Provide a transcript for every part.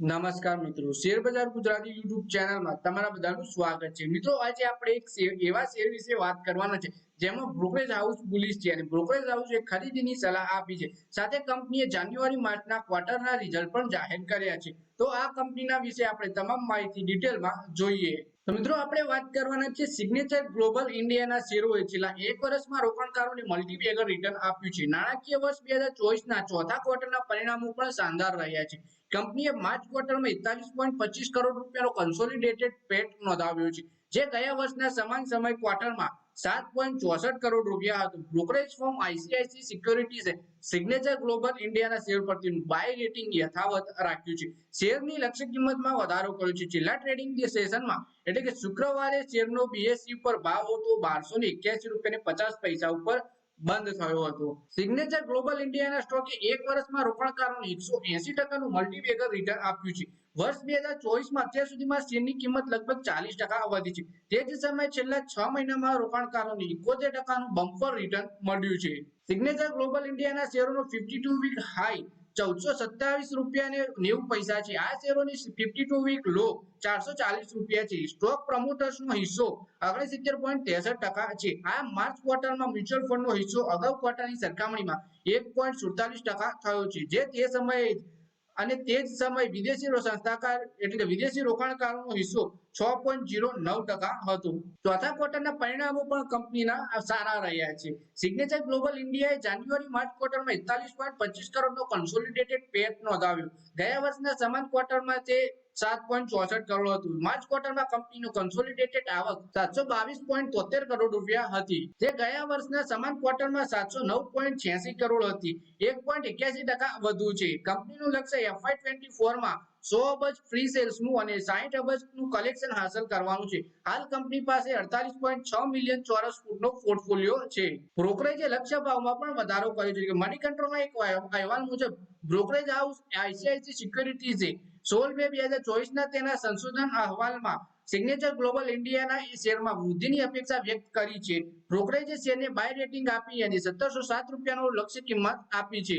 નમસ્કાર મિત્રો, શેર બજાર ગુજરાતી યુટ્યુબ ચેનલમાં તમારા બધાનું સ્વાગત છે। મિત્રો, આજે આપણે એક એવા શેર વિશે વાત કરવાના છે જેમાં બ્રોકરેજ હાઉસ બુલિશ છે અને બ્રોકરેજ હાઉસે ખરીદીની સલાહ આપી છે। સાથે કંપનીએ જાન્યુઆરી માર્ચના ક્વાર્ટરના રિઝલ્ટ પણ જાહેર કર્યા છે। તો આ કંપનીના વિશે આપણે તમામ માહિતી ડિટેલમાં જોઈએ। તો મિત્રો, આપણે વાત કરવાના છે સિગ્નેચર ગ્લોબલ ઇન્ડિયાના શેરોએ છેલ્લા એક વર્ષમાં રોકાણકારોને મલ્ટીબેગર રિટર્ન આપ્યું છે। નાણાકીય વર્ષ 2024ના ચોથા ક્વાર્ટરના પરિણામો પણ શાનદાર રહ્યા છે। કંપનીએ માર્ચ ક્વાર્ટરમાં 41.25 કરોડ રૂપિયાનો કન્સોલિડેટેડ પેટ નોંધાવ્યો છે, જે ગયા વર્ષના સમાન સમય ક્વાર્ટરમાં 7.64 કરોડ રૂપિયા હતું। બ્રોકરેજ ફર્મ આઈસીઆઈસી સિક્યોરિટીઝે સિગ્નેચર ગ્લોબલ ઇન્ડિયાના શેર પરથી બાય રેટિંગ યથાવત રાખ્યું છે। શેરની લક્ષ્ય કિંમતમાં વધારો કર્યો છે। છેલ્લા ટ્રેડિંગ સેશનમાં એટલે કે શુક્રવારે શેરનો બીએસઈ પર ભાવ હતો 1281 રૂપિયા 50 પૈસા ઉપર બંધ થયો હતો। સિગ્નેચર ગ્લોબલ ઇન્ડિયાના સ્ટોકે એક વર્ષમાં રોકાણકારોને 180% મલ્ટીબેગર રિટર્ન આપ્યું છે। વર્ષ 2024માં અત્યાર સુધીમાં શેરની કિંમત લગભગ 40% વધી છે। તે જ સમયે છેલ્લા 6 મહિનામાં રોકાણકારોને 71%નું બમ્પર રિટર્ન મળ્યું છે। સિગ્નેચર ગ્લોબલ ઇન્ડિયાના શેરોનો 52 વીક હાઈ 1427 રૂપિયા ને 90 પૈસા છે। આ શેરોની 52 વીક લો 440 રૂપિયા છે। સ્ટોક પ્રમોટર્સનો હિસ્સો 69.63% છે। આ માર્ચ ક્વાર્ટરમાં મ્યુચ્યુઅલ ફંડનો હિસ્સો અગાઉ ક્વાર્ટરની સરખામણીમાં 1.47% થયો છે, જે તે સમયે અને તે જ સમયે વિદેશી સંસ્થાકાર એટલે કે વિદેશી રોકાણકારોનો હિસ્સો 6.09% હતો। ચોથા ક્વાર્ટરના પરિણામો પણ કંપનીના સારા રહ્યા છે। સિગ્નેચર ગ્લોબલ ઇન્ડિયાએ જાન્યુઆરી માર્ચ ક્વાર્ટરમાં 41.25 કરોડનો કન્સોલિડેટેડ પેટ નોંધાવ્યો। ગયા વર્ષના સમાન ક્વાર્ટરમાં તે 7.64 કરોડ હતું। માર્ચ ક્વાર્ટરમાં કંપનીનું કન્સોલિડેટેડ આવક 722.73 કરોડ રૂપિયા હતી, જે ગયા વર્ષના સમાન ક્વાર્ટરમાં 709.86 કરોડ હતી, 1.81% વધુ છે। કંપનીનું લક્ષ્ય FY24માં 100 અબજ ફ્રી સેલ્સનું અને 60 અબજનું કલેક્શન હાંસલ કરવાનું છે। હાલ કંપની પાસે 48.6 મિલિયન ચોરસ ફૂટનો પોર્ટફોલિયો છે। બ્રોકરેજે લક્ષ્ય ભાવમાં પણ વધારો કર્યો છે। મની કંટ્રોલના એક અહેવાલ મુજબ બ્રોકરેજ હાઉસ આઈસીઆઈસી સિક્યોરિટીઝે 16 મે 2024ના તેના સંશોધન અહેવાલમાં સિગ્નેચર ગ્લોબલ ઇન્ડિયાના શેરમાં વૃદ્ધિની અપેક્ષા વ્યક્ત કરી છે। બ્રોકરેજે શેરને બાય રેટિંગ આપી અને 1707 રૂપિયાનો લક્ષ્ય કિંમત આપી છે।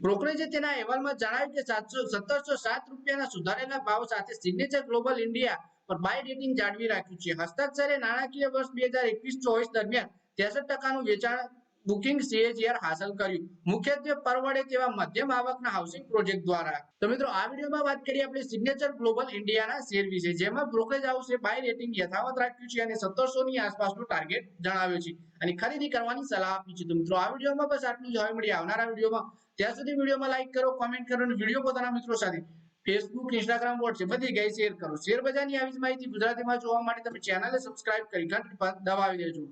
બ્રોકરેજે તેના અહેવાલમાં જણાવ્યું કે 1707 રૂપિયાના સુધારેલા ભાવ સાથે સિગ્નેચર ગ્લોબલ ઇન્ડિયા પર બાય રેટિંગ જાળવી રાખ્યું છે। હસ્તાક્ષરે નાણાકીય વર્ષ 2021-24 દરમિયાન 63%નું વેચાણ બુકિંગ સીએજીઆર હાંસલ કર્યું, મુખ્યત્વે પરવડે તેવા મધ્યમ આવકના હાઉસિંગ પ્રોજેક્ટ દ્વારા। તો મિત્રો, આ વિડીયોમાં વાત કરીએ આપણે સિગ્નેચર ગ્લોબલ ઇન્ડિયાના શેર વિશે, જેમાં બ્રોકરેજ હાઉસે બાય રેટિંગ યથાવત રાખ્યું છે અને 1700 ની આસપાસનો ટાર્ગેટ જણાવ્યો છે અને ખરીદી કરવાની સલાહ આપી છે। તો મિત્રો, આ વિડીયોમાં બસ આટલું જ। હવે મળીએ આવનારા વિડીયોમાં। ત્યાં સુધી વિડીયોમાં લાઈક કરો, કોમેન્ટ કરો અને વિડીયો પોતાના મિત્રો સાથે ફેસબુક, ઇન્સ્ટાગ્રામ, વોટ્સએપ બધી જગ્યાએ શેર કરો। શેર બજારની આવી જ માહિતી ગુજરાતીમાં જોવા માટે તમે ચેનલને સબસ્ક્રાઇબ કરી ઘંટી પર દબાવી દેજો।